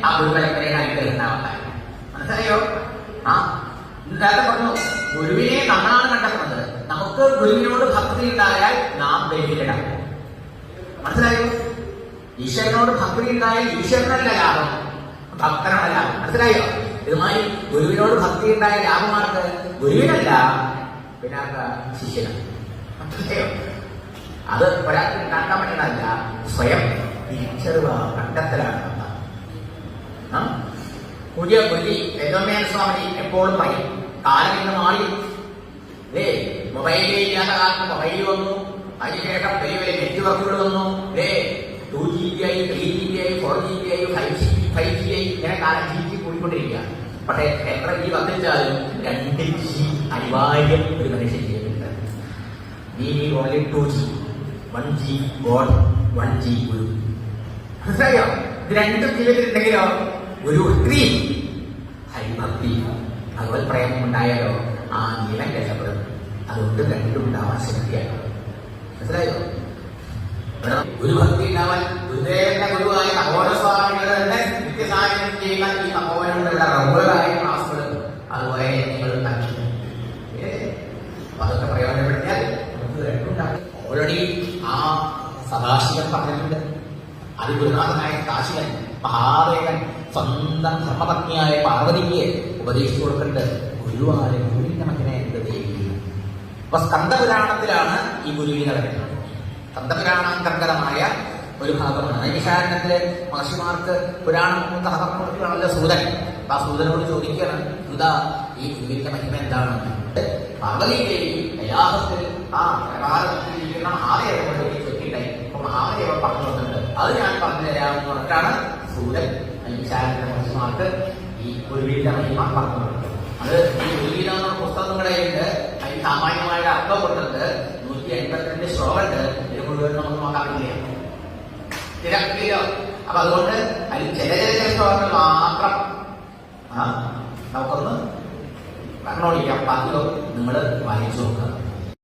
ആ ഗുരുപരമ്പരയുടെ അനുഗ്രഹം ഉണ്ടാവട്ടെ. മനസ്സിലായോ? ആ നേരത്തെ പറഞ്ഞു, ഗുരുവിനെ നമ്മളാണ് കണ്ടെത്തുന്നത്. നമുക്ക് ഗുരുവിനോട് ഭക്തി ഉണ്ടായാൽ നാം ബലിയിടാം. മനസ്സിലായോ? ഈശ്വരനോട് ഭക്തി ഉണ്ടായാൽ ഈശ്വരനല്ല ലാഭം, ഭക്തനാണ് ലാഭം. മനസ്സിലായോ? ഇതുമായി ഗുരുവിനോട് ഭക്തി ഉണ്ടായ ലാഭമാർക്ക് ഗുരുവിനല്ല, പിന്നെ ശിഷ്യനാണ്. മനസ്സിലായോ? അത് ഒരാൾക്ക് ഉണ്ടാക്കാൻ പറ്റുന്നതല്ല, സ്വയം തിരിച്ചറിവ് കണ്ടെത്തലാണ്. പുതിയ ഗുരുജി വേദോമേന സ്വാമി എപ്പോഴും പറയും, കാലം ഇന്ന് മാറി. മൊബൈലിൽ ഇല്ലാത്ത കാലത്ത് മൊബൈൽ വന്നു, അതിനുശേഷം വലിയ വലിയ നെറ്റ്വർക്കുകൾ വന്നു. 2GB ആയി, 3GB ആയി, 4GB ആയി, 5GB ആയി, ഇങ്ങനെ കാലം GB കൂടിക്കൊണ്ടിരിക്കുക. പക്ഷേ എത്ര G വന്നിച്ചാലും 2G അനിവാര്യം ഒരു മനുഷ്യൻ ചെയ്യുന്നുണ്ട്. Only 2G, 1G God, 1G ഗുരു. മനസ്സിലായോ? ഇത് രണ്ടും ജീവിതത്തിലുണ്ടെങ്കിലോ ഒരു ഒത്തിരി ഹരിഭക്തി ഭഗവത് പ്രേമം ഉണ്ടായാലോ ആ ജീവൻ രക്ഷപ്പെടും. അതുകൊണ്ട് രണ്ടും ഉണ്ടാവാൻ ശ്രദ്ധിയാണ്. മനസ്സിലായോ? ഒരു ഭക്തി ഉണ്ടാവാൻ ഗുരുദേവന്റെ ഗുരുവായ തപോരസ്വാമികളുടെ തന്നെ നിത്യസാധനം ചെയ്യുന്ന ഈ തപോവനുള്ള റെഗുലറായ ക്ലാസ്സുകൾ അതുപോലെ നിങ്ങൾ അതൊക്കെ പ്രയോജനപ്പെടുത്തിയാൽ നമുക്ക് രണ്ടുണ്ടാകും. ഓൾറെഡി ആ സദാശിവൻ പറഞ്ഞിട്ടുണ്ട്. അതിഗുരുനാഥനായ കാശികൻ മഹാദേവൻ സ്വന്തം ധർമ്മപത്നിയായ പാർവതിക്ക് ഉപദേശിച്ചു കൊടുക്കേണ്ടത് ഗുരുവായ ഗുരുവിന്റെ മകനെ എന്ത് ദേവി. അപ്പൊ സ്കന്ദപുരാണത്തിലാണ് ഈ ഗുരുവിനെ വരുന്നത്. സ്കന്ദപുരാണാന്തർഗതമായ ഒരു ഭാഗമാണ്. നൈമിഷാരണ്യത്തിലെ മഹർഷിമാർക്ക് പുരാണം കഥ കൊടുക്കുകയാണല്ലോ സൂതൻ. അപ്പൊ ആ സൂതനോട് ചോദിക്കുകയാണ്, സൂതാ ഈ ഗുരുവിന്റെ മഹിമ എന്താണ്? പാർവതിദേവി കൈലാസത്തിൽ ആ പ്രകാരത്തിലിരിക്കുന്ന മഹാദേവനെ കൊണ്ട് ചൊല്ലിണ്ടായി. അപ്പൊ മഹാദേവൻ പറഞ്ഞു വന്നിട്ടുണ്ട്, അത് ഞാൻ പറഞ്ഞു തരാമെന്ന് പറഞ്ഞിട്ടാണ് സൂതൻ നൈമിഷാരണ്യ മഹർഷിമാർക്ക് ഈ ഗുരുവിന്റെ മഹിമ പറഞ്ഞു കൊടുക്കുന്നത്. അത് ഈ ഗുരുവിന പുസ്തകങ്ങളുണ്ട്. അതിന് സാമാന്യമായ അർത്ഥം കൊടുത്തത് 182 ശ്ലോകമുണ്ട്. ഇത് മുഴുവൻ നമുക്ക് നോക്കാൻ പറ്റില്ല, തിരക്കില്ലോ. അപ്പൊ അതുകൊണ്ട് അതിൽ ചില ശ്ലോകങ്ങൾ മാത്രം നമുക്കൊന്ന് കണ്ണോടിക്കാം. ബാക്കിയോ നിങ്ങൾ വായിച്ചു നോക്കുക.